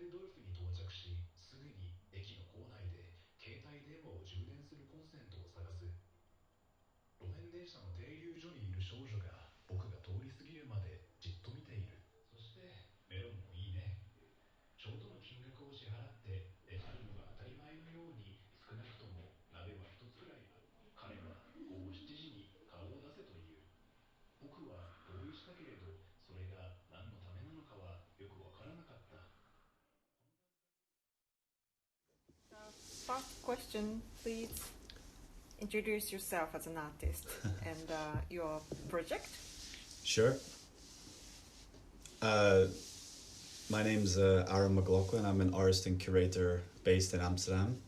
ルドルフに到着し、すぐに駅の構内で携帯電話を充電するコンセントを探す。路面電車の停留所にいる少女が僕が通り過ぎるまでじっと見ている。そしてメロンもいいね。ちょうどの金額を支払ってあるのが当たり前のように、少なくとも鍋は一つくらいある。彼は午後7時に顔を出せという。僕は同意したけれど、それが何のためなのかはよくわからなかった。First question, please introduce yourself as an artist and your project. Sure. My name's Aaron McLaughlin. I'm an artist and curator based in Amsterdam.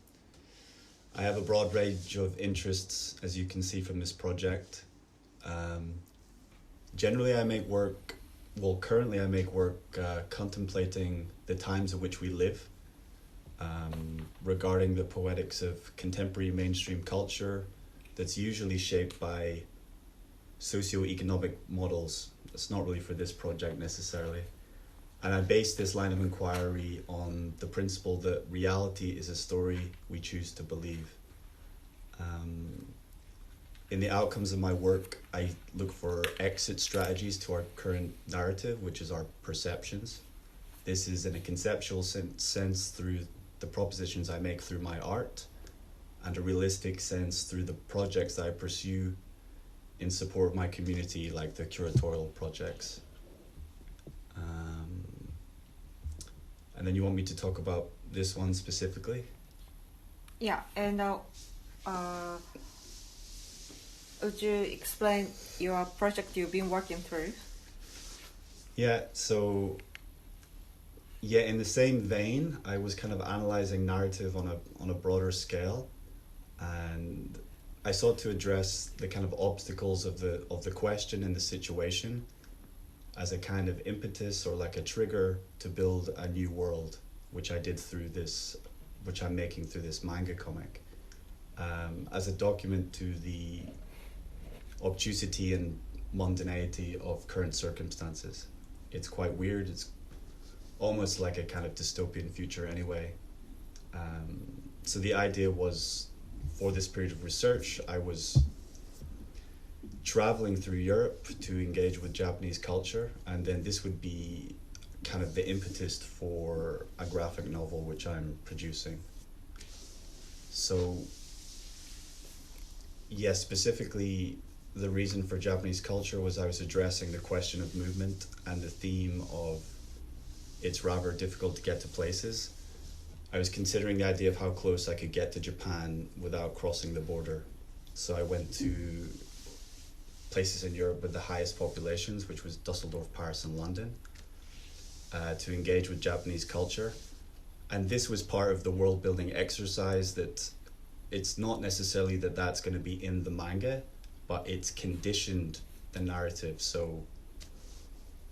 I have a broad range of interests, as you can see from this project. Generally, I make work, currently I make work contemplating the times in which we live, regarding the poetics of contemporary mainstream culture that's usually shaped by socio-economic models. It's not really for this project necessarily. And I base this line of inquiry on the principle that reality is a story we choose to believe. In the outcomes of my work, I look for exit strategies to our current narrative, which is our perceptions. This is in a conceptual sense through the propositions I make through my art, and a realistic sense through the projects that I pursue in support of my community, like the curatorial projects. And then you want me to talk about this one specifically? Yeah, and would you explain your project you've been working through? Yeah, so in the same vein, I was kind of analyzing narrative on a broader scale, and I sought to address the kind of obstacles of the question and the situation as a kind of impetus or like a trigger to build a new world, which I did through this, which I'm making through this manga comic, as a document to the obtusity and mundanity of current circumstances. It's quite weird. It's almost like a kind of dystopian future anyway. So the idea was, for this period of research, I was traveling through Europe to engage with Japanese culture, and then this would be kind of the impetus for a graphic novel which I'm producing. So yes, specifically the reason for Japanese culture was I was addressing the question of movement and the theme of it's rather difficult to get to places. I was considering the idea of how close I could get to Japan without crossing the border. So I went to places in Europe with the highest populations, which was Dusseldorf, Paris, and London, to engage with Japanese culture. And this was part of the world building exercise, that it's not necessarily that that's going to be in the manga, but it's conditioned the narrative. So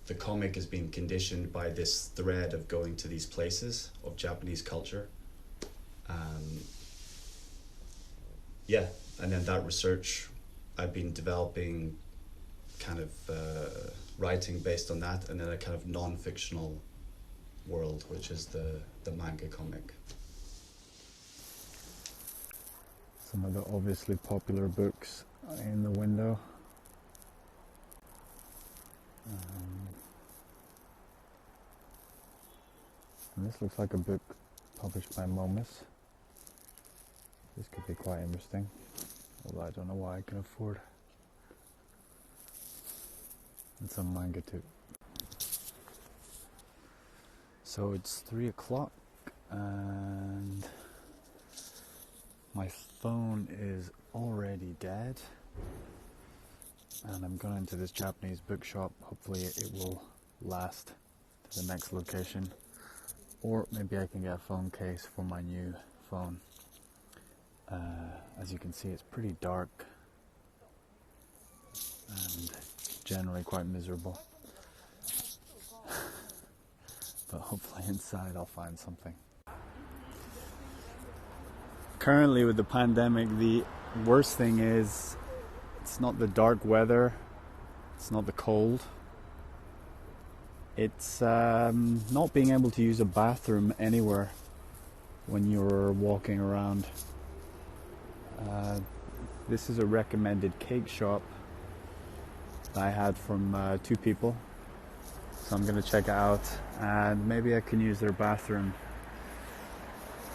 the comic is being conditioned by this thread of going to these places of Japanese culture. And then that research, I've been developing kind of writing based on that, and then a kind of non-fictional world, which is the manga comic. Some of the obviously popular books in the window. And this looks like a book published by Momus. This could be quite interesting, although I don't know why I can afford. And some manga too. So it's 3 o'clock and my phone is already dead, and I'm going into this Japanese bookshop. Hopefully it will last to the next location, or maybe I can get a phone case for my new phone. As you can see, it's pretty dark and generally quite miserable, but hopefully inside I'll find something. Currently with the pandemic, the worst thing is it's not the dark weather, it's not the cold, It's not being able to use a bathroom anywhere when you're walking around. This is a recommended cake shop that I had from 2 people. So I'm going to check it out and maybe I can use their bathroom.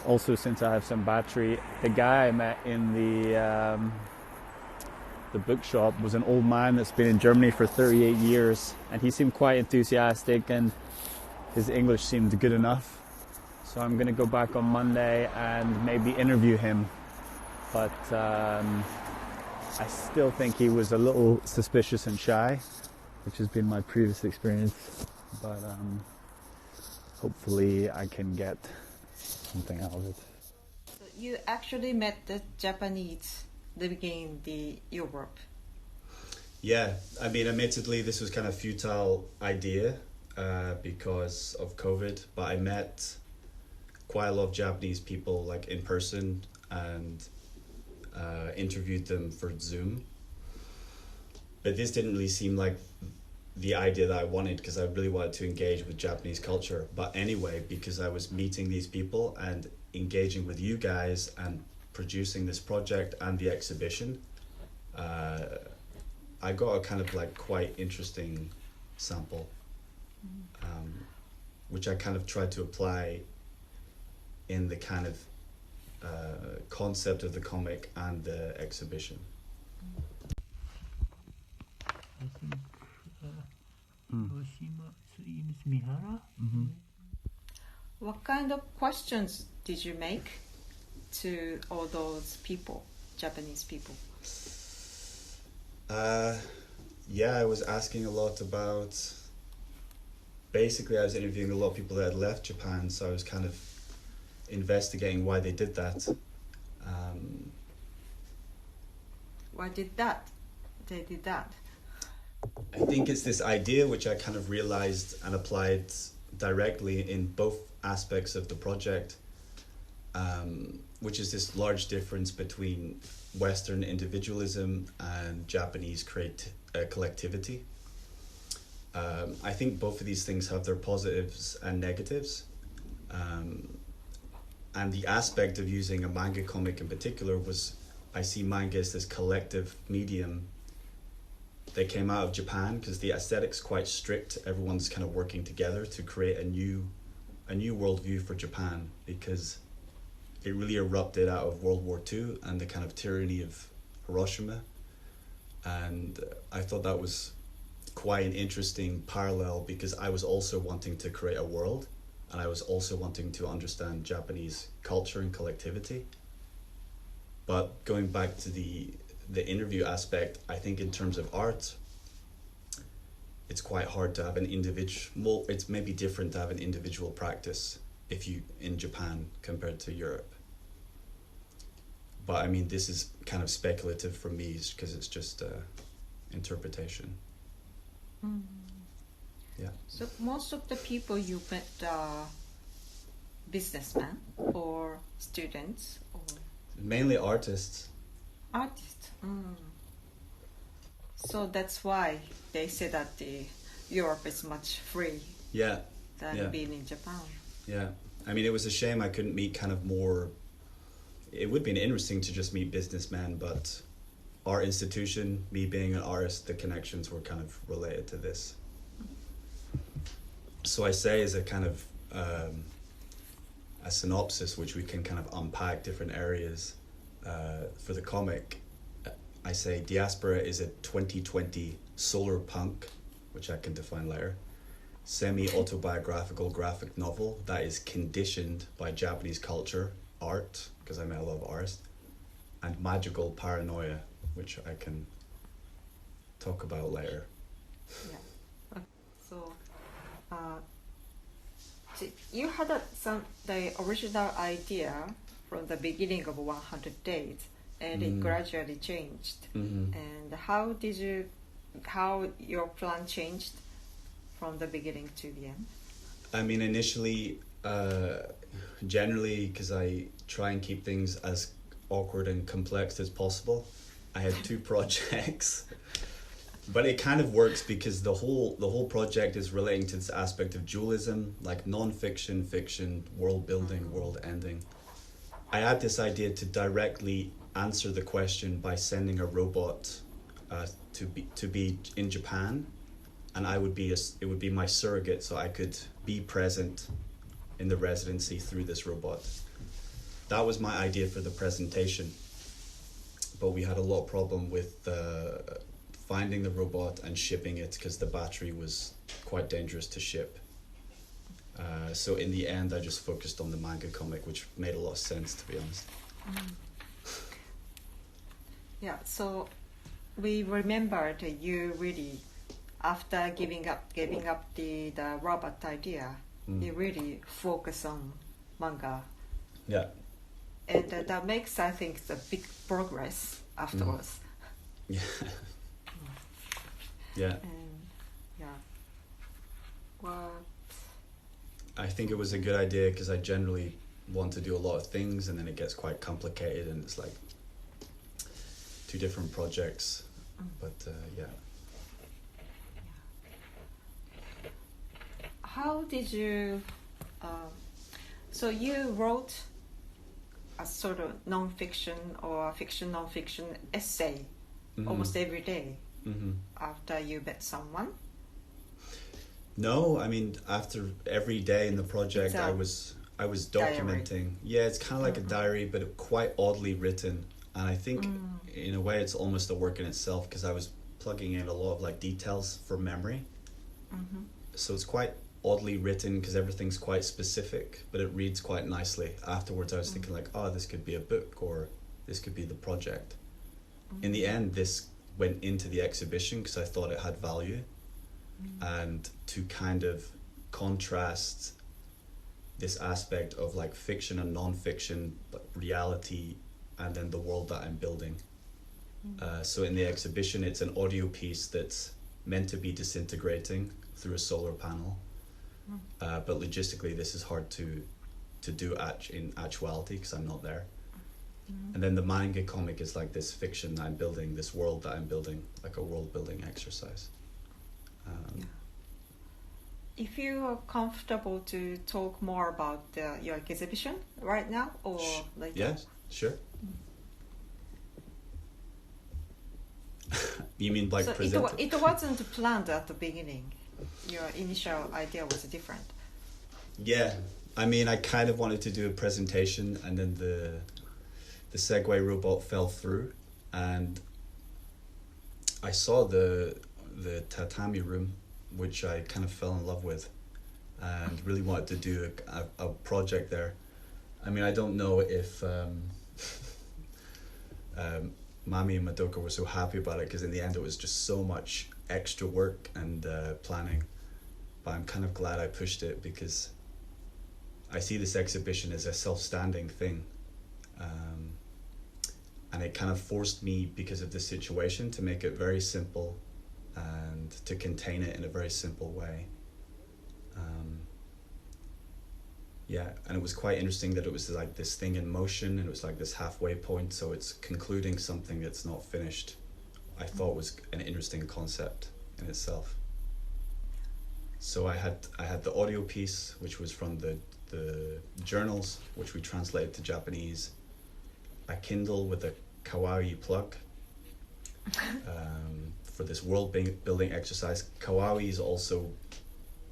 Also, since I have some battery, the guy I met in the bookshop was an old man that's been in Germany for 38 years, and he seemed quite enthusiastic and his English seemed good enough. So I'm going to go back on Monday and maybe interview him. But I still think he was a little suspicious and shy, which has been my previous experience. But hopefully I can get something out of it. So you actually met the Japanese living in the Europe. Yeah, I mean, admittedly, this was kind of a futile idea because of COVID, but I met quite a lot of Japanese people like in person and interviewed them for Zoom. But this didn't really seem like the idea that I wanted, because I really wanted to engage with Japanese culture. But anyway, because I was meeting these people and engaging with you guys and producing this project and the exhibition, I got a kind of like quite interesting sample, which I kind of tried to apply in the kind of concept of the comic and the exhibition. I think Hiroshima, Mihara. What kind of questions did you make to all those people, Japanese people? Yeah, I was asking a lot about, basically I was interviewing a lot of people that had left Japan, so I was kind of investigating why they did that. Why they did that? I think it's this idea which I kind of realized and applied directly in both aspects of the project, which is this large difference between Western individualism and Japanese collectivity. I think both of these things have their positives and negatives. And the aspect of using a manga comic in particular was, I see manga as this collective medium that came out of Japan, because the aesthetic's quite strict. Everyone's kind of working together to create a new worldview for Japan, because it really erupted out of World War II and the kind of tyranny of Hiroshima. And I thought that was quite an interesting parallel, because I was also wanting to create a world, and I was also wanting to understand Japanese culture and collectivity. But going back to the interview aspect, I think in terms of art, it's quite hard to have an individual, it's maybe different to have an individual practice in Japan compared to Europe. But I mean, this is kind of speculative for me, because it's just interpretation. Yeah. So most of the people you met are businessmen or students or Mainly artists. artists. So that's why they say that Europe is much free Yeah, than being in Japan. yeah. I mean, it was a shame I couldn't meet kind of more. It would have been interesting to just meet businessmen, but our institution, me being an artist, the connections were kind of related to this. So I say as a kind of a synopsis, which we can kind of unpack different areas for the comic. I say Diaspora is a 2020 solar punk, which I can define later, semi-autobiographical graphic novel that is conditioned by Japanese culture, art, because I met a lot of artists, and magical paranoia, which I can talk about later. Yeah. So, you had the original idea from the beginning of 100 days, and it gradually changed. And how your plan changed from the beginning to the end? I mean, initially, generally, because I try and keep things as awkward and complex as possible, I had 2 projects. But it kind of works because the whole project is relating to this aspect of dualism, like non-fiction, fiction, world building, world ending. I had this idea to directly answer the question by sending a robot to be in Japan, and it would be my surrogate, so I could be present in the residency through this robot. That was my idea for the presentation, but we had a lot of problem with finding the robot and shipping it because the battery was quite dangerous to ship. So in the end, I just focused on the manga comic, which made a lot of sense, to be honest. Yeah, so we remembered you really, after giving up the robot idea, you really focus on manga. Yeah. And that makes, I think, the big progress afterwards. Yeah. Yeah. And yeah. What? I think it was a good idea because I generally want to do a lot of things, and then it gets quite complicated, and it's like 2 different projects. But yeah. How did you? So you wrote a sort of non-fiction or fiction non-fiction essay almost every day after you met someone. No, I mean after every day in the project, I was documenting. Diary. Yeah, it's kind of like a diary, but quite oddly written. And I think in a way it's almost a work in itself because I was plugging in a lot of like details for memory. So it's quite oddly written because everything's quite specific, but it reads quite nicely. Afterwards I was thinking like, oh, this could be a book or this could be the project. In the end, this went into the exhibition because I thought it had value. And to kind of contrast this aspect of like fiction and non-fiction, but reality, and then the world that I'm building. So in the exhibition, it's an audio piece that's meant to be disintegrating through a solar panel. But logistically, this is hard to do in actuality because I'm not there. And then the manga comic is like this fiction that I'm building, this world that I'm building, like a world building exercise. If you are comfortable to talk more about your exhibition right now or later? Yes, sure. You mean like so present? It wasn't planned at the beginning. Your initial idea was different. Yeah, I mean, I kind of wanted to do a presentation, and then the Segway robot fell through, and I saw the tatami room, which I kind of fell in love with, and really wanted to do a project there. I mean, I don't know if Mami and Madoka were so happy about it, because in the end it was just so much extra work and planning, but I'm kind of glad I pushed it because I see this exhibition as a self-standing thing, and it kind of forced me, because of the situation, to make it very simple and to contain it in a very simple way. Yeah, and it was quite interesting that it was like this thing in motion, and it was like this halfway point, so it's concluding something that's not finished. I thought was an interesting concept in itself. So I had the audio piece, which was from the journals, which we translated to Japanese, a Kindle with a kawaii plug for this world building exercise. Kawaii is also,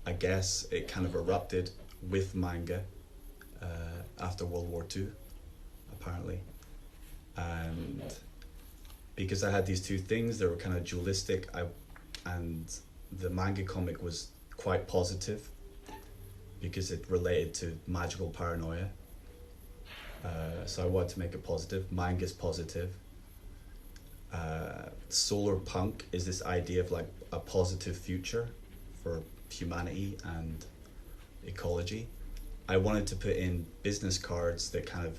I guess, it kind of erupted with manga after World War II, apparently. And because I had these two things, they were kind of dualistic, and the manga comic was quite positive because it related to magical paranoia. So I wanted to make it positive. Manga's positive. Solar punk is this idea of like a positive future for humanity and ecology. I wanted to put in business cards that kind of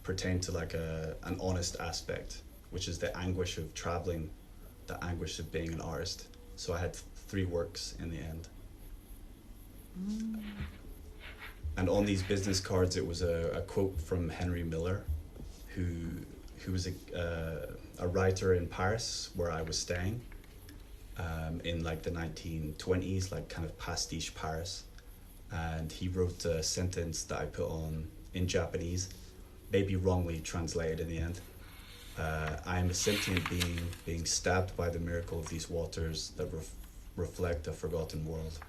pertain to like an honest aspect, which is the anguish of traveling, the anguish of being an artist. So I had 3 works in the end. And on these business cards, it was a quote from Henry Miller, who was a writer in Paris where I was staying. in like the 1920s, like kind of pastiche Paris. And he wrote a sentence that I put on in Japanese, maybe wrongly translated in the end. I am a sentient being stabbed by the miracle of these waters that reflect a forgotten world.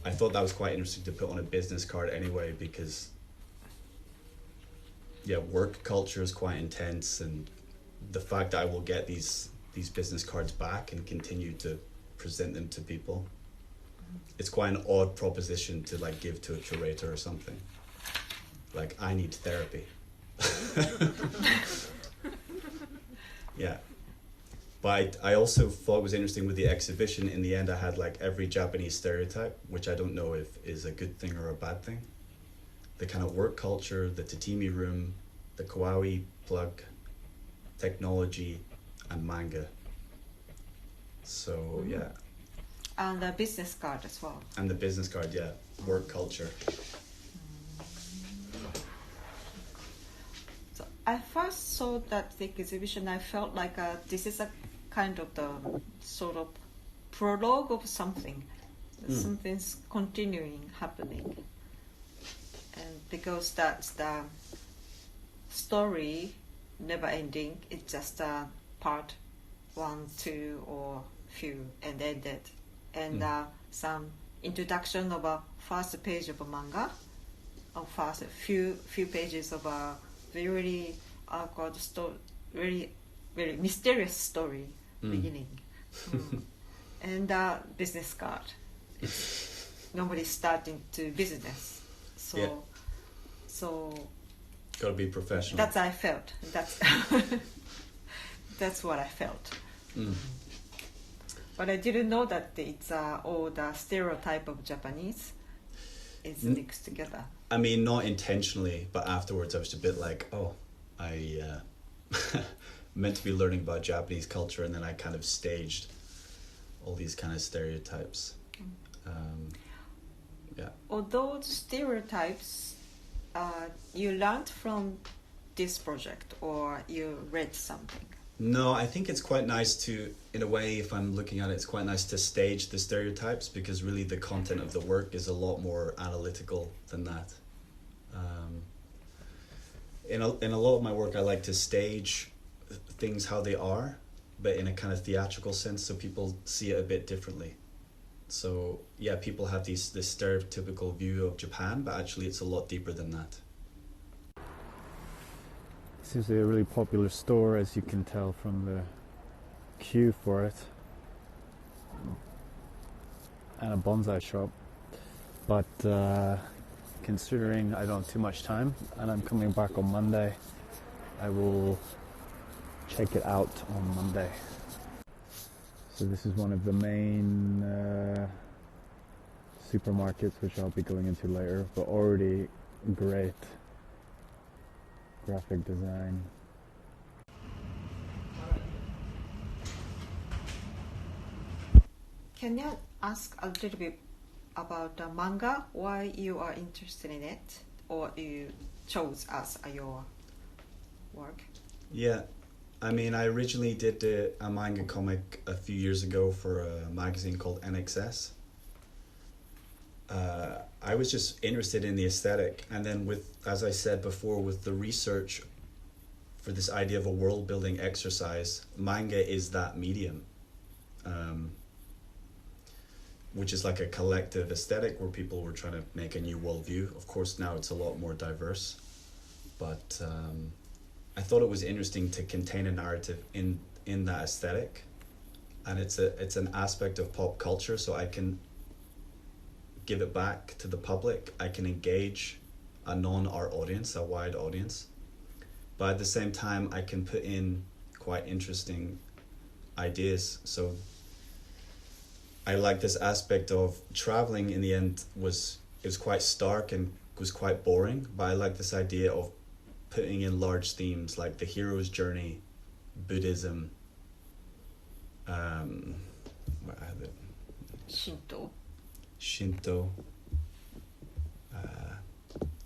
I thought that was quite interesting to put on a business card anyway, because work culture is quite intense, and the fact that I will get these business cards back and continue to present them to people, it's quite an odd proposition to like give to a curator or something. Like, I need therapy. Yeah. But I also thought it was interesting with the exhibition. In the end, I had like every Japanese stereotype, which I don't know if is a good thing or a bad thing. The kind of work culture, the tatami room, the kawaii plug, technology, and manga. So yeah. And the business card as well. And the business card, yeah. Work culture. So I first saw that the exhibition, I felt like this is a kind of the sort of prologue of something. Something's continuing, happening. And because that's the story, never ending, it's just part 1, 2, or few, and ended. And some introduction of a first page of a manga, or first few pages of a very awkward story, very mysterious story beginning, and business card. Nobody's starting to business, so gotta be professional. That's I felt. That's what I felt. But I didn't know that it's all the stereotype of Japanese is mixed together. I mean, not intentionally, but afterwards I was a bit like, oh, I meant to be learning about Japanese culture, and then I kind of staged all these kind of stereotypes. Yeah. Although stereotypes, you learned from this project, or you read something? No, I think it's quite nice to, in a way, if I'm looking at it, it's quite nice to stage the stereotypes, because really the content of the work is a lot more analytical than that. In a lot of my work, I like to stage things how they are, but in a kind of theatrical sense, so people see it a bit differently. So yeah, people have this stereotypical view of Japan, but actually it's a lot deeper than that. This is a really popular store, as you can tell from the queue for it, and a bonsai shop. But considering I don't have too much time and I'm coming back on Monday, I will check it out on Monday. So this is one of the main supermarkets, which I'll be going into later, but already great graphic design. Can you ask a little bit about the manga, why you are interested in it, or you chose as your work? Yeah, I mean, I originally did a manga comic a few years ago for a magazine called NXS. I was just interested in the aesthetic, and then as I said before, with the research for this idea of a world building exercise, manga is that medium, which is like a collective aesthetic where people were trying to make a new worldview. Of course, now it's a lot more diverse, but I thought it was interesting to contain a narrative in that aesthetic, and it's an aspect of pop culture, so I can give it back to the public. I can engage a non-art audience, a wide audience, but at the same time I can put in quite interesting ideas. So I like this aspect of traveling. In the end, it was quite stark and was quite boring, but I like this idea of putting in large themes like the hero's journey, Buddhism, what are the Shinto,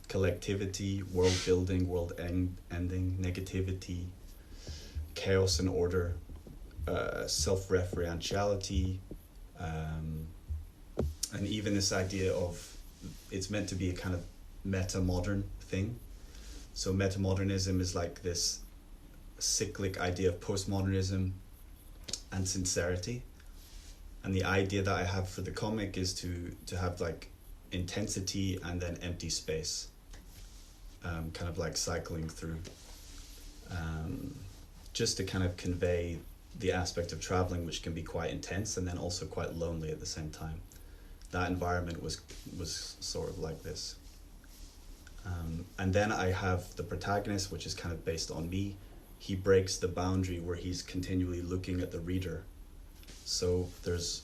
collectivity, world building, world ending, negativity, chaos and order, self-referentiality, and even this idea of it's meant to be a kind of meta-modern thing. So meta-modernism is like this cyclic idea of postmodernism and sincerity. And the idea that I have for the comic is to have like intensity and then empty space, kind of like cycling through, just to kind of convey the aspect of traveling, which can be quite intense and then also quite lonely at the same time. That environment was sort of like this. And then I have the protagonist, which is kind of based on me. He breaks the boundary where he's continually looking at the reader. So there's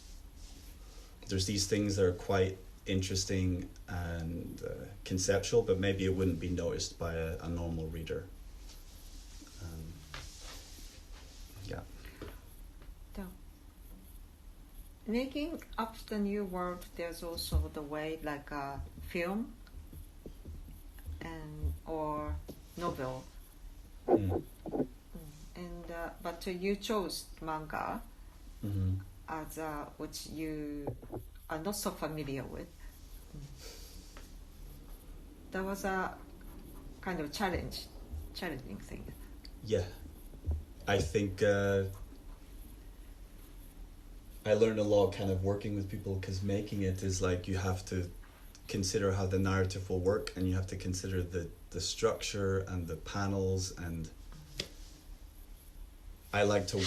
these things that are quite interesting and conceptual, but maybe it wouldn't be noticed by a normal reader. Yeah. Making up the new world, there's also the way like a film or novel. And but you chose manga as which you are not so familiar with. That was a kind of challenging thing. Yeah, I think I learned a lot kind of working with people, because making it is like you have to consider how the narrative will work, and you have to consider the structure and the panels. And I like to,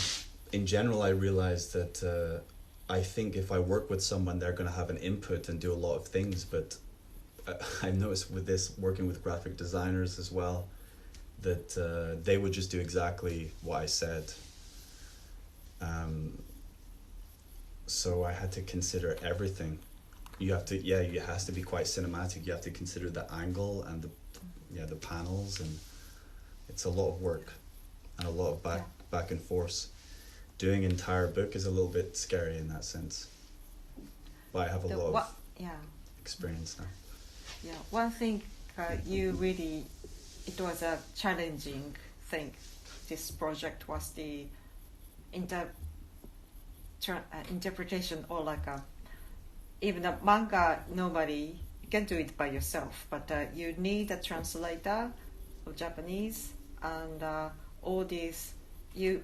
in general, I realized that I think if I work with someone, they're going to have an input and do a lot of things. But I noticed with this, working with graphic designers as well, that they would just do exactly what I said. So I had to consider everything. You have to, it has to be quite cinematic. You have to consider the angle and the panels, and it's a lot of work and a lot of back and forth. Doing an entire book is a little bit scary in that sense, but I have a lot of experience now. Yeah, one thing it was a challenging thing. This project was the interpretation, or like even a manga. Normally you can do it by yourself, but you need a translator of Japanese, and all these you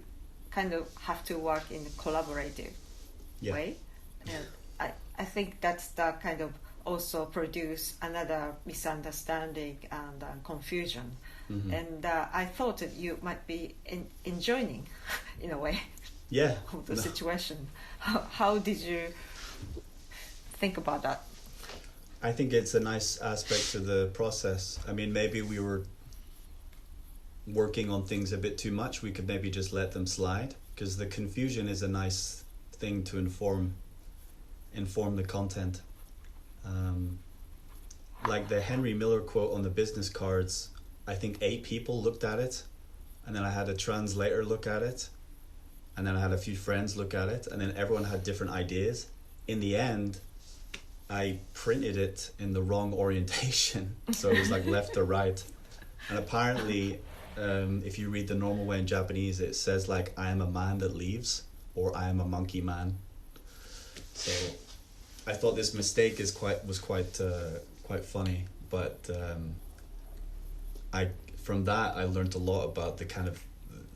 kind of have to work in a collaborative way. And I think that's the kind of also produce another misunderstanding and confusion. And I thought that you might be enjoying in a way of the situation. How did you think about that? I think it's a nice aspect to the process. I mean, maybe we were working on things a bit too much. We could maybe just let them slide, because the confusion is a nice thing to inform the content. Like the Henry Miller quote on the business cards, I think 8 people looked at it, and then I had a translator look at it, and then I had a few friends look at it, and then everyone had different ideas. In the end, I printed it in the wrong orientation, so it was like left or right. And apparently, if you read the normal way in Japanese, it says like, I am a man that leaves, or I am a monkey man. So I thought this mistake was quite funny, but from that I learned a lot about the kind of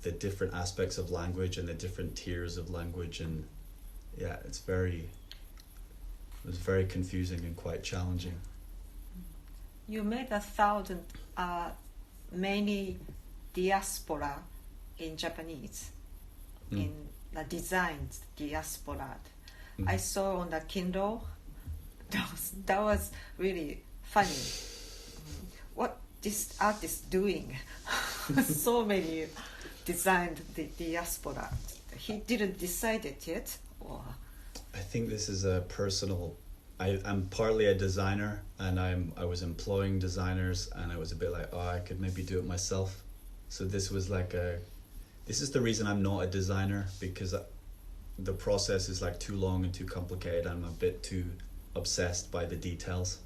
the different aspects of language and the different tiers of language, and it was very confusing and quite challenging. You made 1,000 many Diaspora in Japanese, in the designed Diaspora. I saw on the Kindle. That was really funny. What this artist doing? So many designed the Diaspora. He didn't decide it yet, or? I think this is a personal. I'm partly a designer, and I was employing designers, and I was a bit like, I could maybe do it myself. So this was like this is the reason I'm not a designer, because the process is like too long and too complicated. I'm a bit too obsessed by the details.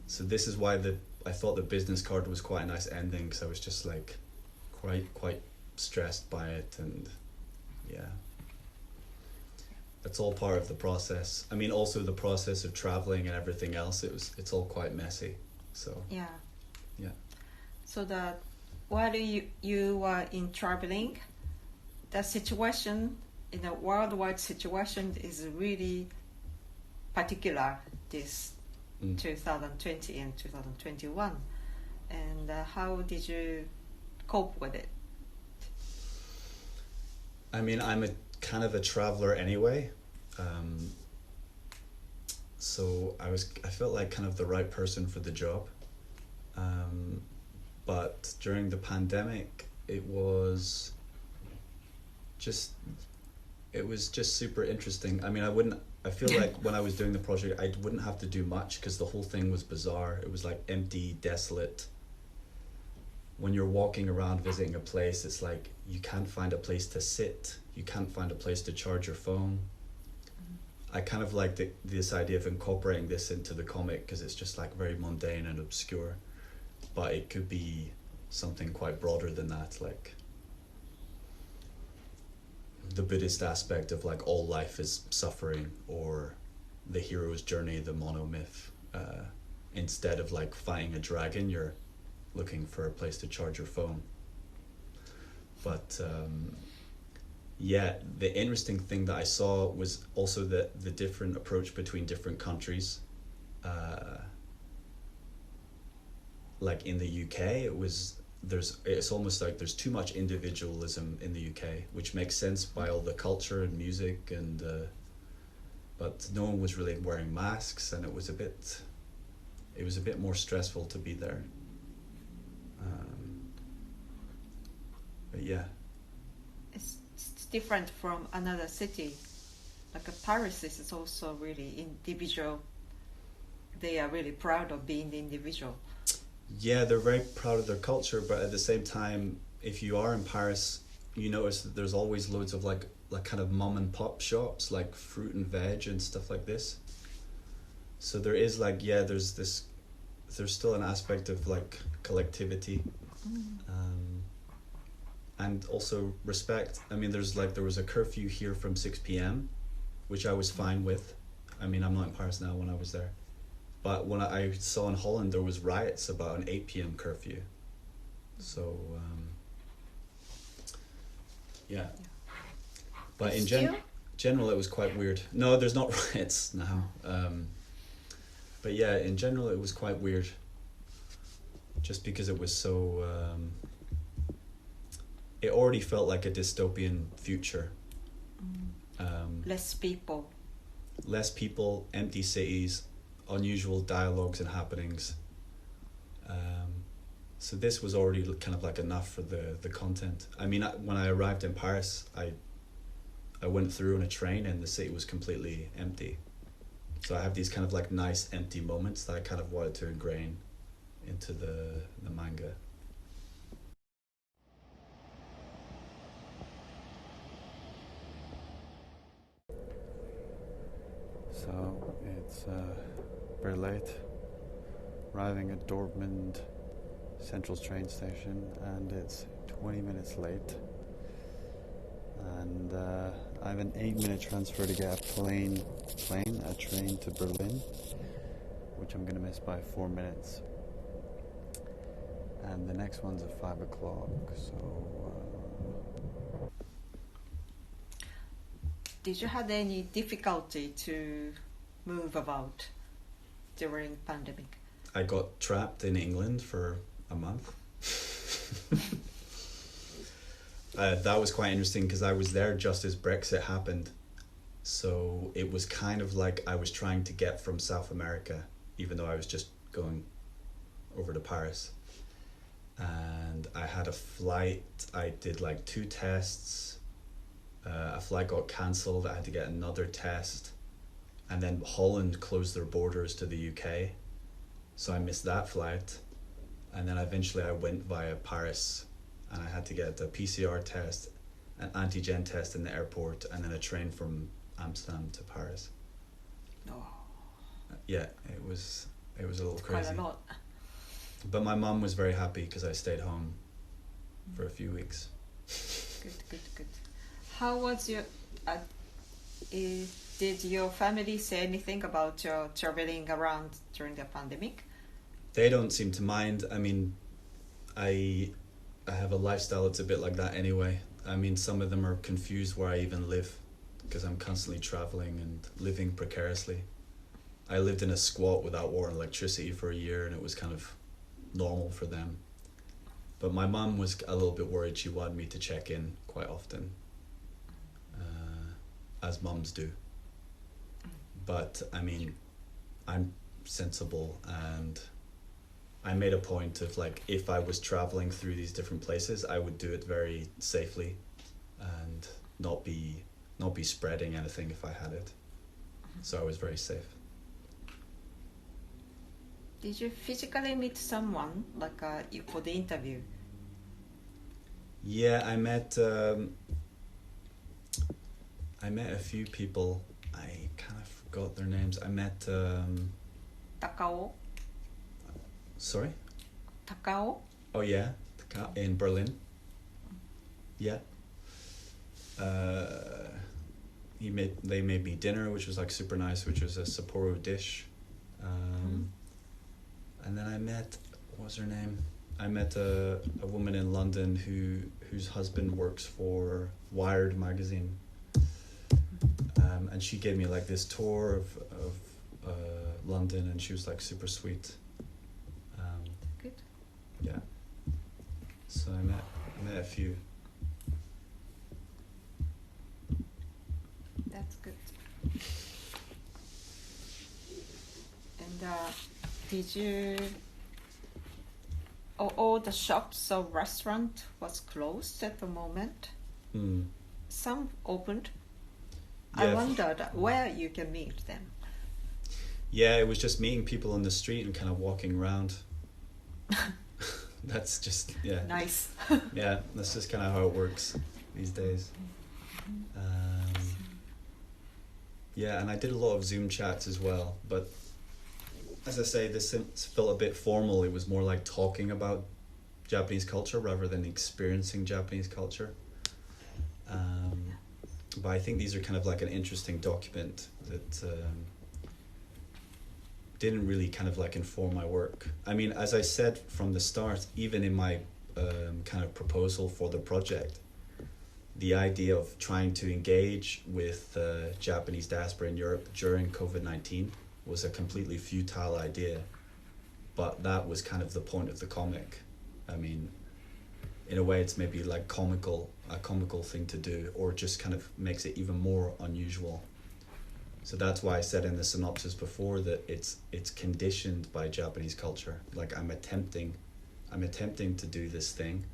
So this is why I thought the business card was quite a nice ending, because I was just like quite stressed by it, and it's all part of the process. I mean, also the process of traveling and everything else. It's all quite messy. So Yeah. yeah. So that while you were in traveling, the situation in a worldwide situation is really particular this 2020 and 2021. And how did you cope with it? I mean, I'm a kind of a traveler anyway. So I felt like kind of the right person for the job. But during the pandemic, it was just super interesting. I mean, I feel like when I was doing the project, I wouldn't have to do much because the whole thing was bizarre. It was like empty, desolate. When you're walking around visiting a place, it's like you can't find a place to sit. You can't find a place to charge your phone. I kind of like this idea of incorporating this into the comic because it's just like very mundane and obscure. But it could be something quite broader than that, like the Buddhist aspect of like all life is suffering, or the hero's journey, the monomyth. Instead of like fighting a dragon, you're looking for a place to charge your phone. But yeah, the interesting thing that I saw was also the different approach between different countries. Like in the UK, it's almost like there's too much individualism in the UK, which makes sense by all the culture and music, and but no one was really wearing masks, and it was a bit more stressful to be there. But yeah, It's different from another city. Like Paris is also really individual. They are really proud of being the individual. yeah, they're very proud of their culture, but at the same time, if you are in Paris, you notice that there's always loads of like kind of mom and pop shops, like fruit and veg and stuff like this. So there is like, yeah, there's still an aspect of like collectivity, and also respect. I mean, there was a curfew here from 6 p.m, which I was fine with. I mean, I'm not in Paris now. When I was there, but when I saw in Holland, there was riots about an 8 p.m. curfew. So yeah. But in general, it was quite weird. No, there's not riots now. But yeah, in general, it was quite weird. Just because it was so... it already felt like a dystopian future. Less people. Less people, empty cities, unusual dialogues and happenings. So this was already kind of like enough for the content. I mean, when I arrived in Paris, I went through on a train and the city was completely empty. So I have these kind of like nice empty moments that I kind of wanted to ingrain into the manga. So it's very late, arriving at Dortmund Central train station, and it's 20 minutes late. And I have an 8-minute transfer to get a train to Berlin, which I'm going to miss by 4 minutes. And the next one's at 5 o'clock, so... Did you have any difficulty to move about during pandemic? I got trapped in England for a month. That was quite interesting because I was there just as Brexit happened. So it was kind of like I was trying to get from South America, even though I was just going over to Paris. And I had a flight, I did like 2 tests. A flight got cancelled, I had to get another test. And then Holland closed their borders to the UK. So I missed that flight. And then eventually I went via Paris, and I had to get a PCR test, an antigen test in the airport, and then a train from Amsterdam to Paris. Oh. Yeah, it was a little crazy. Quite a lot. But my mum was very happy because I stayed home for a few weeks. Good. How was your Did your family say anything about your traveling around during the pandemic? They don't seem to mind. I mean, I have a lifestyle that's a bit like that anyway. I mean, some of them are confused where I even live because I'm constantly traveling and living precariously. I lived in a squat without water and electricity for a year, and it was kind of normal for them. But my mum was a little bit worried. She wanted me to check in quite often, as mums do. But I mean, I'm sensible, and I made a point of like, if I was traveling through these different places, I would do it very safely and not be spreading anything if I had it. So I was very safe. Did you physically meet someone like for the interview? Yeah, I met a few people. I kind of forgot their names. I met Takao? sorry? Takao? Oh yeah, in Berlin. Yeah. They made me dinner, which was like super nice, which was a Sapporo dish. And then I met, what was her name? I met a woman in London whose husband works for Wired magazine. And she gave me like this tour of London, and she was like super sweet. Good. Yeah. So I met a few. That's good. And did you... all the shops or restaurant was closed at the moment? Some opened. Yeah. I wondered where you can meet them. Yeah, it was just meeting people on the street and kind of walking around. That's just, yeah. Nice. Yeah, that's just kind of how it works these days. Yeah, and I did a lot of Zoom chats as well, but as I say, this felt a bit formal. It was more like talking about Japanese culture rather than experiencing Japanese culture. But I think these are kind of like an interesting document that didn't really kind of like inform my work. I mean, as I said from the start, even in my kind of proposal for the project, the idea of trying to engage with Japanese diaspora in Europe during COVID-19 was a completely futile idea, but that was kind of the point of the comic. I mean, in a way it's maybe like a comical thing to do, or just kind of makes it even more unusual. So that's why I said in the synopsis before that it's conditioned by Japanese culture. Like I'm attempting to do this thing,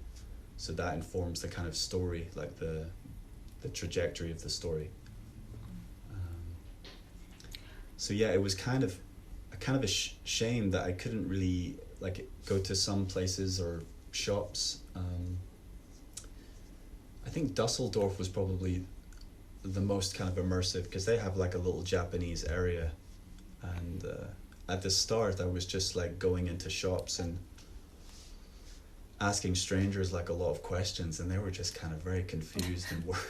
so that informs the kind of story, like the trajectory of the story. So yeah, it was kind of a shame that I couldn't really like go to some places or shops. I think Dusseldorf was probably the most kind of immersive because they have like a little Japanese area, and at the start I was just like going into shops and asking strangers like a lot of questions, and they were just kind of very confused and worried.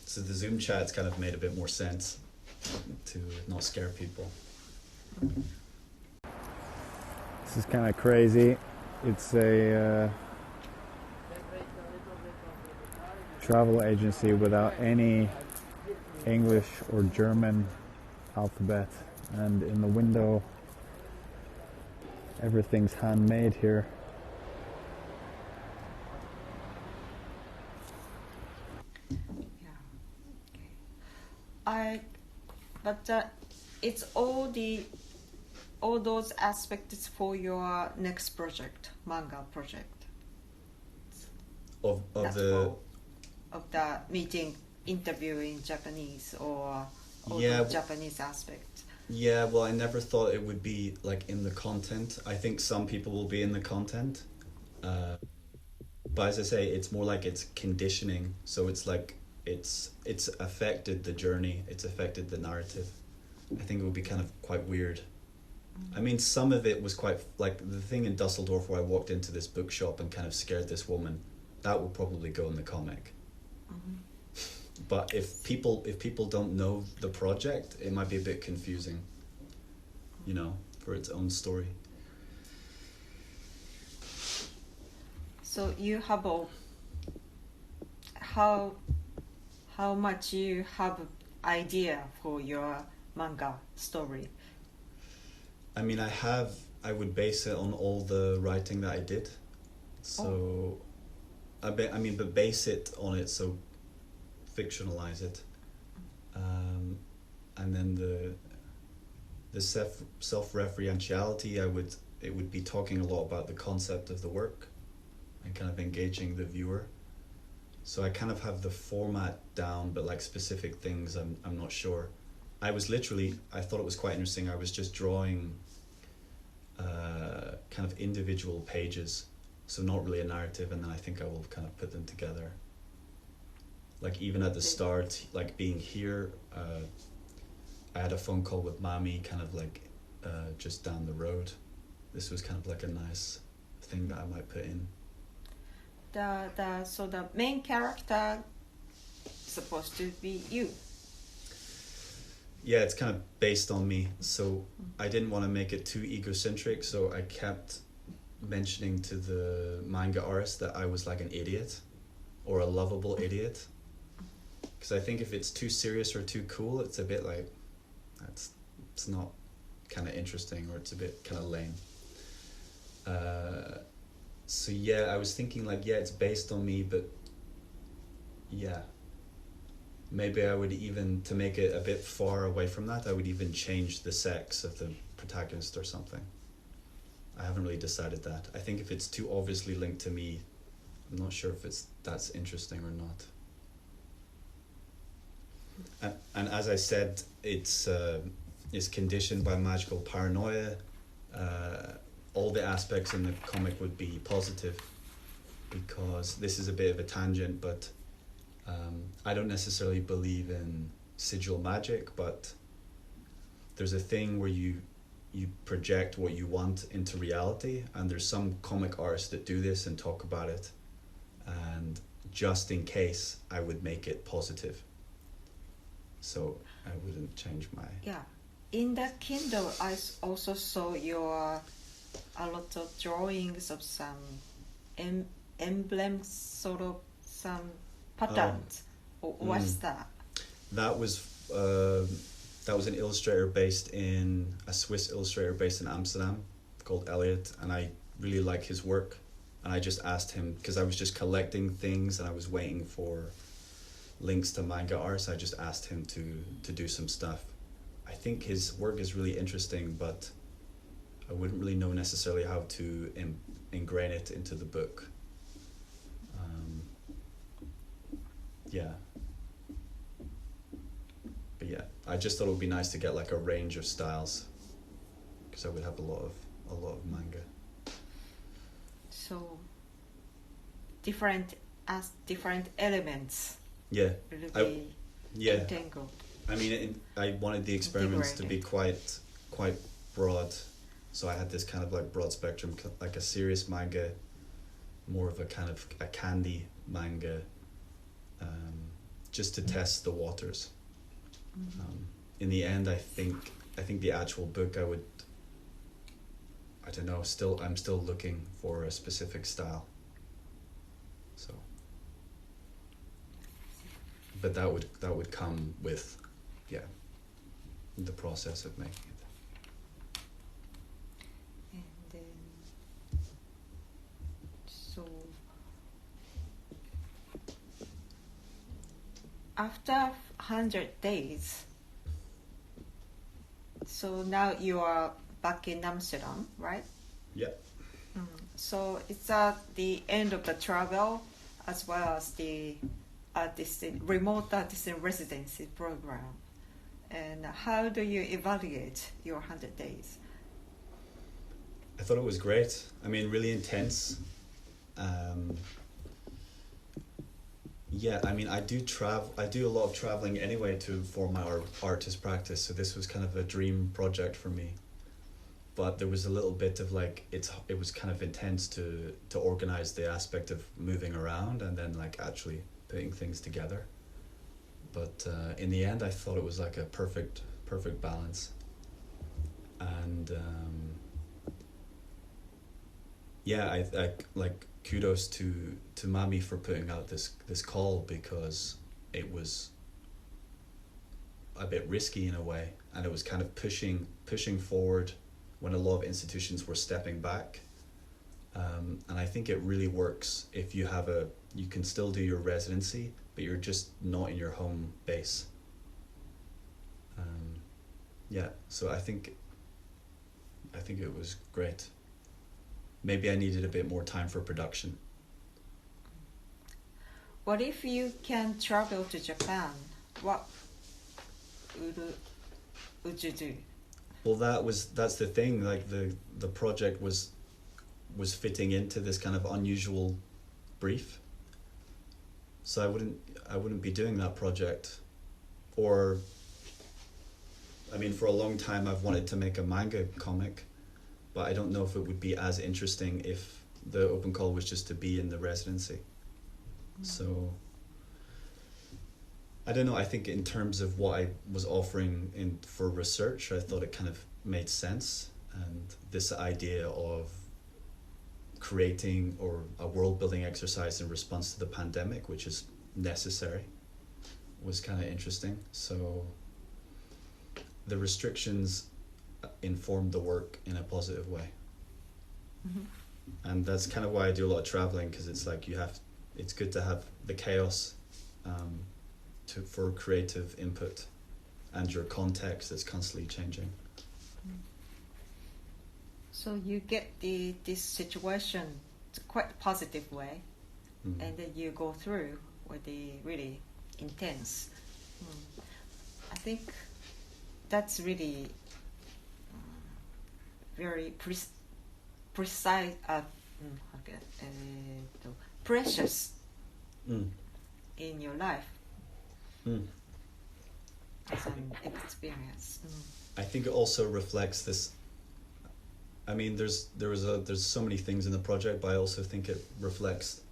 So the Zoom chats kind of made a bit more sense to not scare people. This is kind of crazy. It's a travel agency without any English or German alphabet, and in the window everything's handmade here. But it's all those aspects for your next project, manga project. Of the meeting, interviewing Japanese or yeah, the Japanese aspect. Yeah, well, I never thought it would be like in the content. I think some people will be in the content, but as I say, it's more like it's conditioning. So it's like it's affected the journey. It's affected the narrative. I think it would be kind of quite weird. I mean, some of it was quite like the thing in Dusseldorf where I walked into this bookshop and kind of scared this woman. That would probably go in the comic. but if people don't know the project, it might be a bit confusing, you know, for its own story. So you have how much you have idea for your manga story? I mean, I would base it on all the writing that I did. So, but base it on it, so fictionalize it. And then the self-referentiality, it would be talking a lot about the concept of the work and kind of engaging the viewer. So I kind of have the format down, but like specific things, I'm not sure. I thought it was quite interesting. I was just drawing kind of individual pages, so not really a narrative, and then I think I will kind of put them together. Like even at the start, like being here, I had a phone call with Mami kind of like just down the road. This was kind of like a nice thing that I might put in. So the main character supposed to be you. Yeah, it's kind of based on me. So I didn't want to make it too egocentric, so I kept mentioning to the manga artist that I was like an idiot or a lovable idiot. Because I think if it's too serious or too cool, it's a bit like, it's not kind of interesting, or it's a bit kind of lame. So yeah, I was thinking like, yeah, it's based on me, but yeah, maybe I would even, to make it a bit far away from that, I would even change the sex of the protagonist or something. I haven't really decided that. I think if it's too obviously linked to me, I'm not sure if that's interesting or not. And as I said, it's conditioned by magical paranoia. All the aspects in the comic would be positive, because this is a bit of a tangent, but I don't necessarily believe in sigil magic, but there's a thing where you project what you want into reality, and there's some comic artists that do this and talk about it, and just in case I would make it positive, so I wouldn't change my... Yeah, in the Kindle I also saw a lot of drawings of some emblems, sort of some patterns. What's that? That was an illustrator a Swiss illustrator based in Amsterdam called Elliot, and I really like his work, and I just asked him, because I was just collecting things and I was waiting for links to manga art, so I just asked him to do some stuff. I think his work is really interesting, but I wouldn't really know necessarily how to ingrain it into the book. Yeah. But yeah, I just thought it would be nice to get like a range of styles, because I would have a lot of manga. So different elements. Yeah. Will be entangled. I mean, I wanted the experiments to be quite broad, so I had this kind of like broad spectrum, like a serious manga, more of a kind of a candy manga, just to test the waters. In the end, I think the actual book I don't know, I'm still looking for a specific style. So, but that would come with, yeah, the process of making it. And then, so after 100 days, so now you are back in Amsterdam, right? Yeah. So it's at the end of the travel, as well as the remote artist in residency program. And how do you evaluate your 100 days? I thought it was great. I mean, really intense. Yeah, I mean, I do a lot of traveling anyway for my artist practice, so this was kind of a dream project for me. But there was a little bit of like, it was kind of intense to organize the aspect of moving around and then like actually putting things together. but in the end I thought it was like a perfect balance. And yeah, I like kudos to Mami for putting out this call, because it was a bit risky in a way, and it was kind of pushing forward when a lot of institutions were stepping back. And I think it really works if you can still do your residency, but you're just not in your home base. Yeah, so I think it was great. Maybe I needed a bit more time for production. What if you can travel to Japan? What would you do? Well, that's the thing. Like the project was fitting into this kind of unusual brief. So I wouldn't be doing that project. Or, I mean, for a long time I've wanted to make a manga comic, but I don't know if it would be as interesting if the open call was just to be in the residency. So I don't know, I think in terms of what I was offering for research, I thought it kind of made sense, and this idea of creating or a world building exercise in response to the pandemic, which is necessary, was kind of interesting. So the restrictions informed the work in a positive way. And that's kind of why I do a lot of traveling, because it's like it's good to have the chaos for creative input, and your context is constantly changing. So you get this situation quite positive way, and then you go through with the really intense. I think that's really very precise, precious in your life as an experience. I think it also reflects this. I mean, there's so many things in the project, but I also think it reflects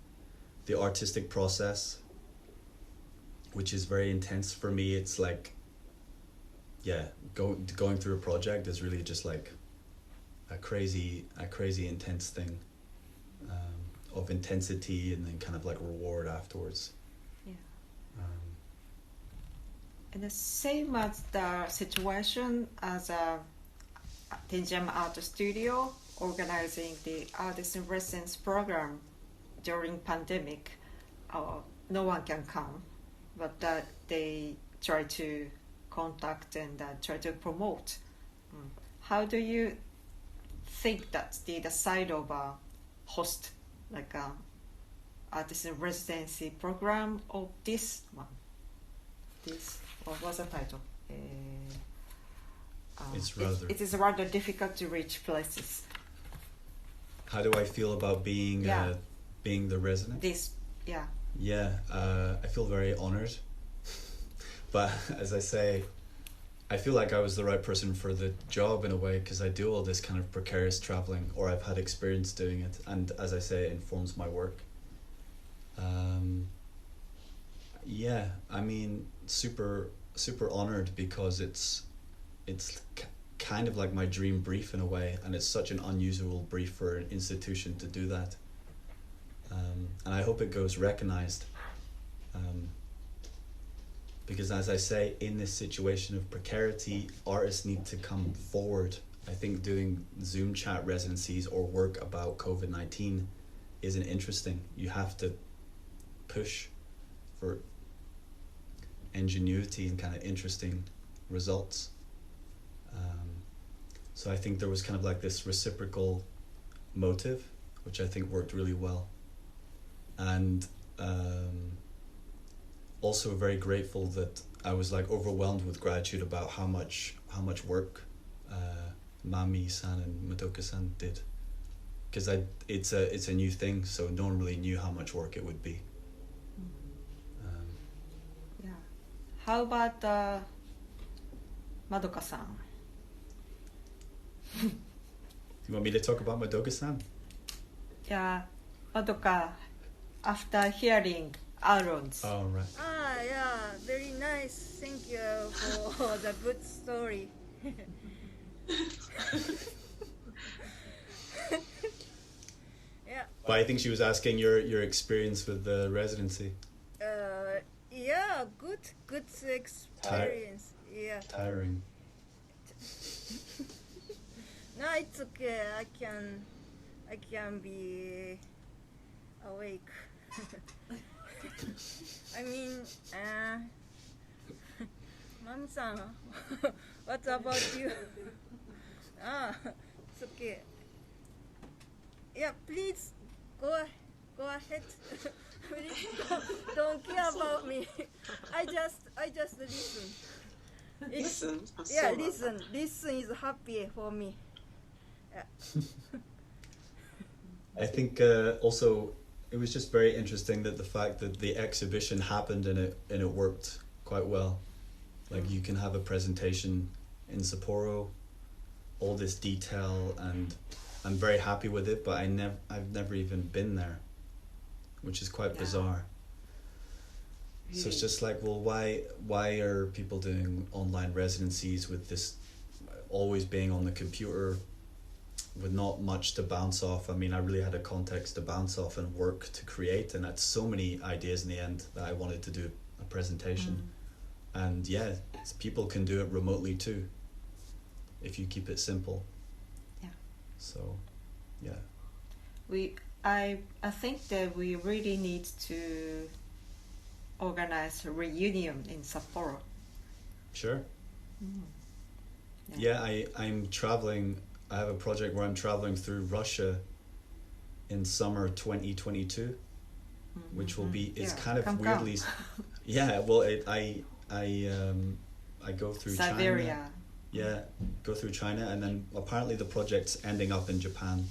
the artistic process, which is very intense for me. It's like, yeah, going through a project is really just like a crazy intense thing, of intensity and then kind of like reward afterwards. Yeah. And the same as the situation as a Tenjinyama Art Studio organizing the artist in residence program during pandemic. No one can come, but they try to contact and try to promote. How do you think that's the side of a host, like a artist in residency program of this one? What was the title? It is rather difficult to reach places. How do I feel about being the resident? I feel very honored. But as I say, I feel like I was the right person for the job in a way, because I do all this kind of precarious traveling, or I've had experience doing it, and as I say, it informs my work. I mean, super honored, because it's kind of like my dream brief in a way, and it's such an unusual brief for an institution to do that. And I hope it goes recognized, because as I say, in this situation of precarity, artists need to come forward. I think doing Zoom chat residencies or work about COVID-19 isn't interesting. You have to push for ingenuity and kind of interesting results. So I think there was kind of like this reciprocal motive, which I think worked really well. And also very grateful that I was like overwhelmed with gratitude about how much work Mami-san and Madoka-san did, because it's a new thing, so no one really knew how much work it would be. How about Madoka-san? You want me to talk about Madoka-san? Yeah, Madoka, after hearing Aaron's. Oh, right. Yeah, very nice. nice. Thank you for the good story. Yeah. But I think she was asking your experience with the residency. Yeah, good experience. Yeah. Tiring. No, it's okay. I can be awake. I mean, Mami-san, what about you? It's okay. Yeah, please go ahead. Please don't care about me. I just listen. Listen. Yeah, listen. Listen is happy for me. Yeah. I think also it was just very interesting that the fact that the exhibition happened and it worked quite well. Like you can have a presentation in Sapporo, all this detail, and I'm very happy with it. But I've never even been there, which is quite bizarre. Really? So it's just like, well, why are people doing online residencies with this always being on the computer? With not much to bounce off. I mean, I really had a context to bounce off and work to create, and had so many ideas in the end that I wanted to do a presentation. And yeah, people can do it remotely too, if you keep it simple. Yeah. So, yeah. I think that we really need to organize a reunion in Sapporo. Sure. Yeah, I'm traveling. I have a project where I'm traveling through Russia in summer 2022, which will be, it's kind of weirdly, yeah, well, I go through Siberia. China. Yeah, go through China, and then apparently the project's ending up in Japan.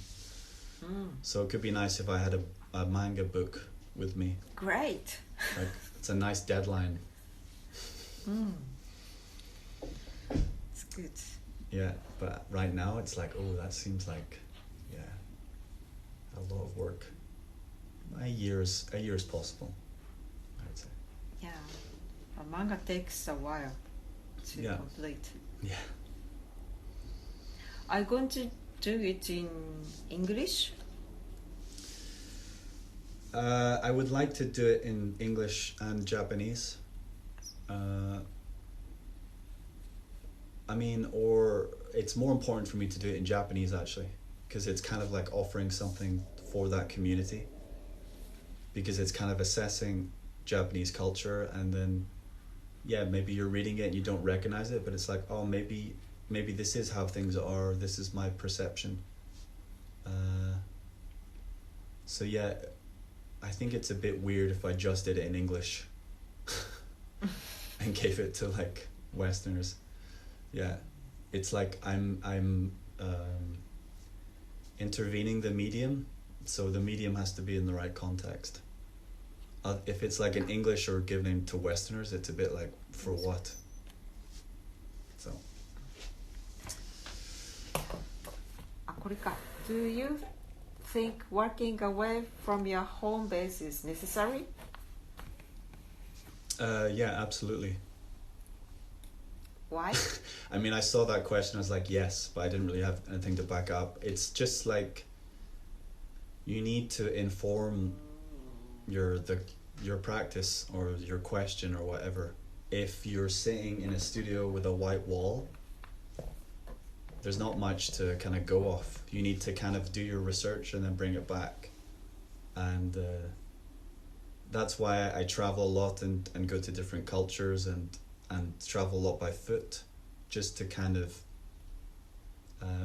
So it could be nice if I had a manga book with me. Great. Like, it's a nice deadline. It's good. Yeah, but right now it's like, oh, that seems like, yeah, a lot of work. A year is possible, I would say. Yeah, a manga takes a while to complete. Yeah. Are you going to do it in English? I would like to do it in English and Japanese. I mean, or it's more important for me to do it in Japanese actually, because it's kind of like offering something for that community, because it's kind of assessing Japanese culture, and then yeah, maybe you're reading it and you don't recognize it, but it's like, oh, maybe this is how things are, this is my perception. So yeah, I think it's a bit weird if I just did it in English and gave it to like Westerners. Yeah, it's like I'm intervening the medium, so the medium has to be in the right context. If it's like in English or given to Westerners, it's a bit like, for what? So. Do you think working away from your home base is necessary? Yeah, absolutely. Why? I mean, I saw that question, I was like, yes, but I didn't really have anything to back up. It's just like, you need to inform your practice or your question or whatever. If you're sitting in a studio with a white wall, there's not much to kind of go off. You need to kind of do your research and then bring it back. And that's why I travel a lot and go to different cultures and travel a lot by foot, just to kind of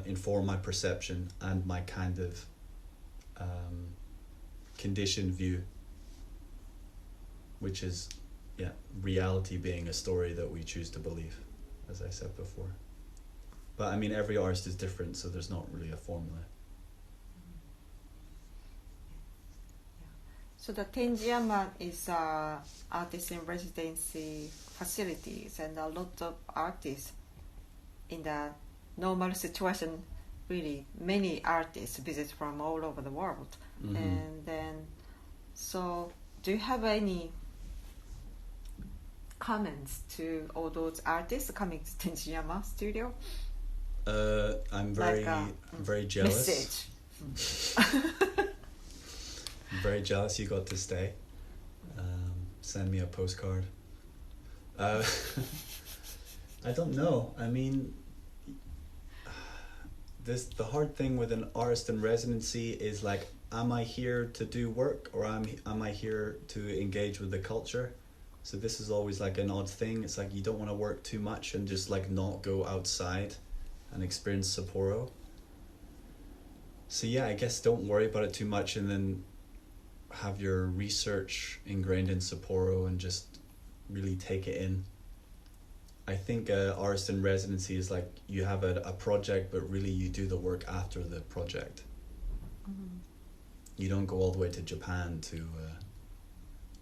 inform my perception and my kind of conditioned view, which is, yeah, reality being a story that we choose to believe, as I said before. But I mean, every artist is different, so there's not really a formula. So the Tenjinyama is artist in residency facilities, and a lot of artists in the normal situation, really many artists visit from all over the world. And then, so do you have any comments to all those artists coming to Tenjinyama studio? I'm very, very jealous. Message. I'm very jealous you got to stay. Send me a postcard. I don't know. I mean, the hard thing with an artist in residency is like, am I here to do work or am I here to engage with the culture? So this is always like an odd thing. It's like you don't want to work too much and just like not go outside and experience Sapporo. So yeah, I guess don't worry about it too much and then have your research ingrained in Sapporo and just really take it in. I think artist in residency is like you have a project, but really you do the work after the project. Mm-hmm. You don't go all the way to Japan to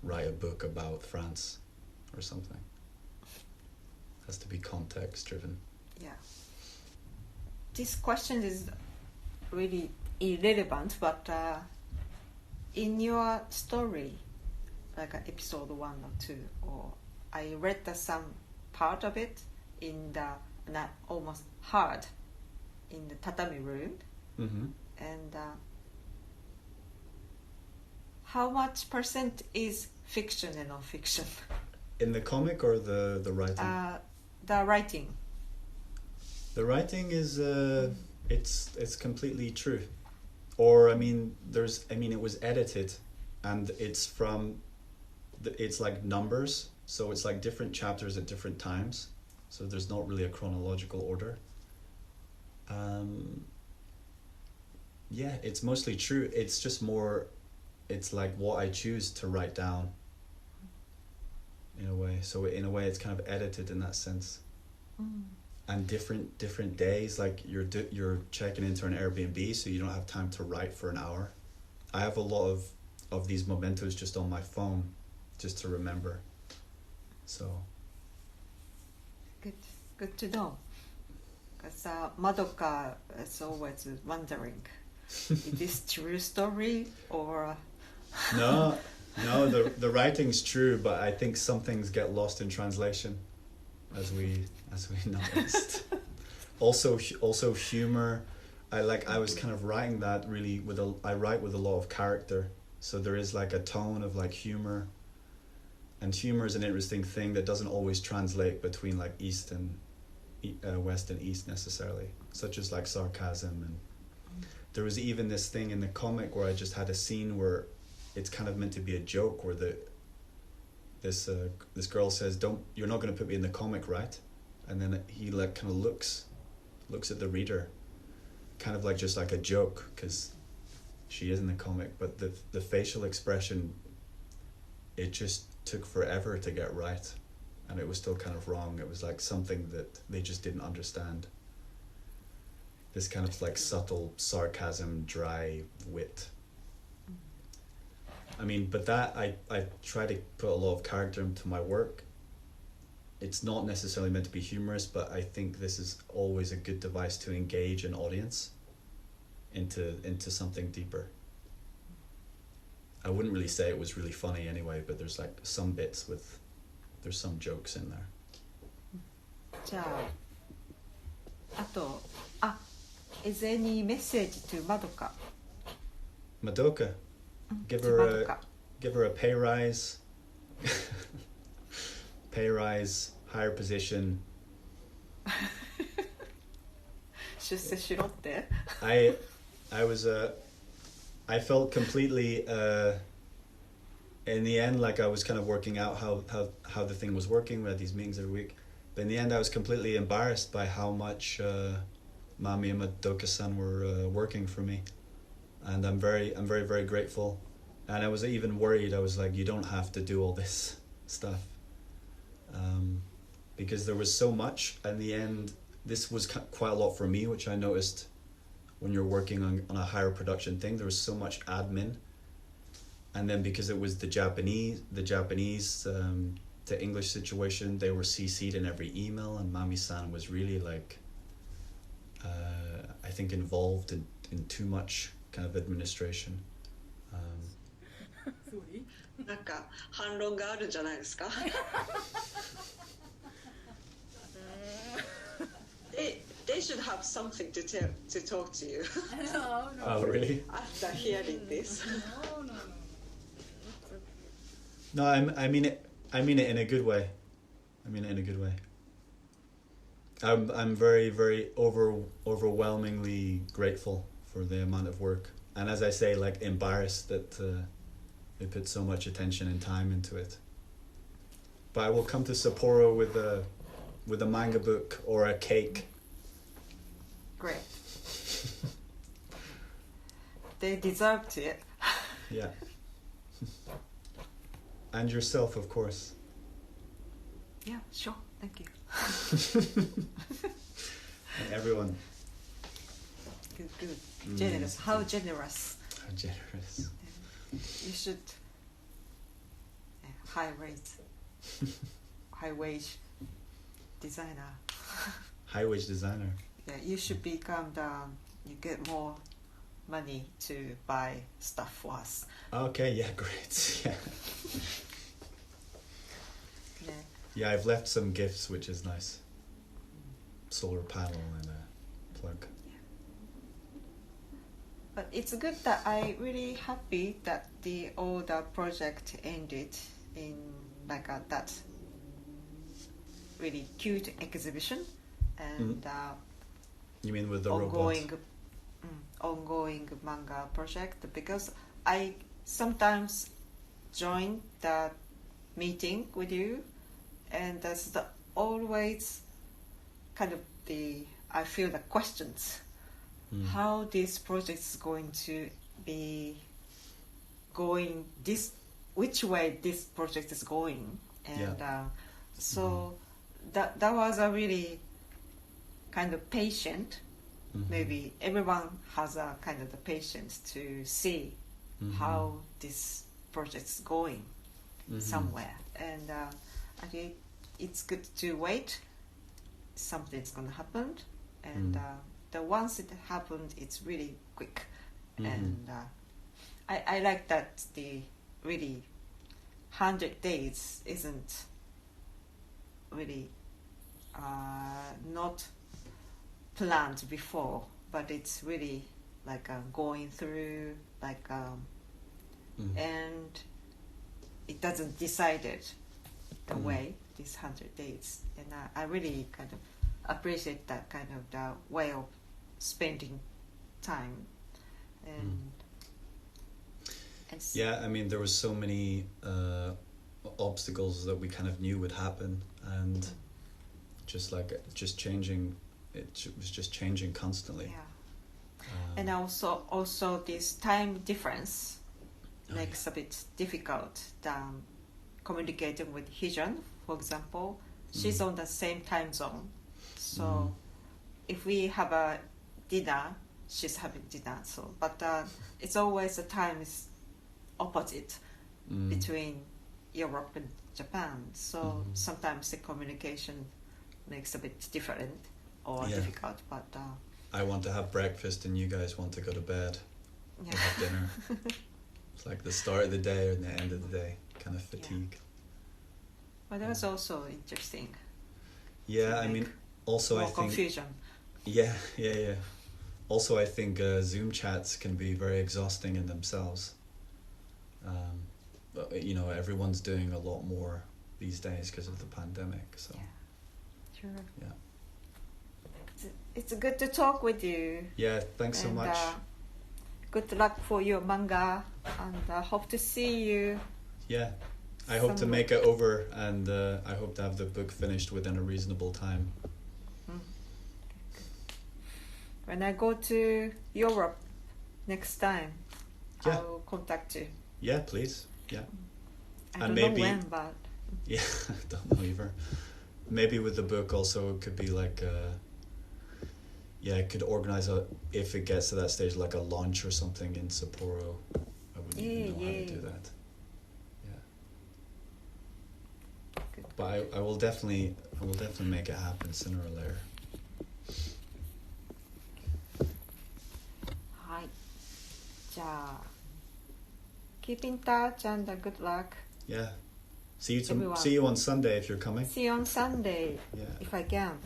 write a book about France or something. It has to be context driven. Yeah. This question is really irrelevant, but in your story, like episode 1 or 2, or I read some part of it in the not almost hard in the tatami room, Mm-hmm. and how much percent is fiction and non-fiction? In the comic or the writing? The writing. The writing is it's completely true. Or I mean it was edited and it's from it's like numbers, so it's like different chapters at different times. So there's not really a chronological order. Yeah, it's mostly true. It's just more it's like what I choose to write down in a way. So in a way it's kind of edited in that sense. Mm. And different days, like you're checking into an Airbnb, so you don't have time to write for an hour. I have a lot of these mementos just on my phone, just to remember. So good to know. Because Madoka is always wondering, is this true story or? No, the writing's true, but I think some things get lost in translation, as we noticed. also humor. I was kind of writing that really I write with a lot of character, so there is like a tone of like humor, and humor is an interesting thing that doesn't always translate between like East and West and East necessarily, such as like sarcasm. And there was even this thing in the comic where I just had a scene where it's kind of meant to be a joke where this girl says, you're not going to put me in the comic, right? And then he like kind of looks at the reader, kind of like just like a joke, because she is in the comic, but the facial expression, it just took forever to get right, and it was still kind of wrong. It was like something that they just didn't understand. This kind of like subtle sarcasm, dry wit. I mean, but that I try to put a lot of character into my work. It's not necessarily meant to be humorous, but I think this is always a good device to engage an audience into something deeper. I wouldn't really say it was really funny anyway, but there's like some bits there's some jokes in there. じゃあ、あと、is there any message to Madoka? Madoka, give her a pay rise, higher position. 出世しろって。I felt completely in the end like I was kind of working out how the thing was working. We had these meetings every week, but in the end I was completely embarrassed by how much Mami and Madoka-san were working for me, and I'm very grateful. And I was even worried. I was like, you don't have to do all this stuff, because there was so much. In the end, this was quite a lot for me, which I noticed when you're working on a higher production thing. There was so much admin, and then because it was the Japanese to English situation, they were CC'd in every email, and Mami-san was really like I think involved in too much kind of administration. なんか反論があるんじゃないですか。They should have something to talk to you Oh, really? after hearing this. No, I mean it. I mean it in a good way. I mean it in a good way. I'm very, very overwhelmingly grateful for the amount of work, and as I say, like embarrassed that they put so much attention and time into it. But I will come to Sapporo with a manga book or a cake. Great. They deserved it. Yeah. And yourself, of course. Yeah, sure. Thank you. And everyone. Good. Generous. How generous. How generous. You should high rate, high wage designer. High wage designer. Yeah, you should become you get more money to buy stuff for us. Okay, yeah, great. Yeah. Yeah. Yeah, I've left some gifts, which is nice. Solar panel and a plug. But it's good that I really happy that all the project ended in like that really cute exhibition and You mean with the ongoing robot? Ongoing manga project, because I sometimes join the meeting with you, and that's always kind of I feel the questions. How this project is going to be going, which way this project is going, and so that was a really kind of patient. Maybe everyone has a kind of the patience to see how this project is going somewhere, and I think it's good to wait. Something's going to happen, and the once it happened, it's really quick, and I like that the really 100 days isn't really not planned before, but it's really like going through like and it doesn't decided the way these 100 days, and I really kind of appreciate that kind of the way of spending time, and yeah, I mean there was so many obstacles that we kind of knew would happen, and just changing. It was just changing constantly. Yeah, and also this time difference makes a bit difficult than communicating with Hijun, for example. She's on the same time zone, so if we have a dinner, she's having dinner. So, but it's always the time is opposite between Europe and Japan. So sometimes the communication makes a bit different or difficult. But I want to have breakfast and you guys want to go to bed or have dinner. It's like the start of the day and the end of the day, kind of fatigue. But that was also interesting. Yeah, I mean, also I think confusion. Yeah. Also, I think Zoom chats can be very exhausting in themselves. You know, everyone's doing a lot more these days because of the pandemic. So, sure. Yeah. It's good to talk with you. Yeah, thanks so much. Good luck for your manga, and I hope to see you. Yeah, I hope to make it over, and I hope to have the book finished within a reasonable time. When I go to Europe next time, I'll contact you. Yeah, please. Yeah. I don't know when, but... Yeah, I don't know either. Maybe with the book also it could be like I could organize if it gets to that stage, like a launch or something in Sapporo. I wouldn't even know how to do that. Yeah. Good. But I will definitely make it happen sooner or later. はい。じゃあ keep in touch and good luck. Yeah. See Everyone. you on Sunday if you're coming. See you on Sunday Yeah. if I can.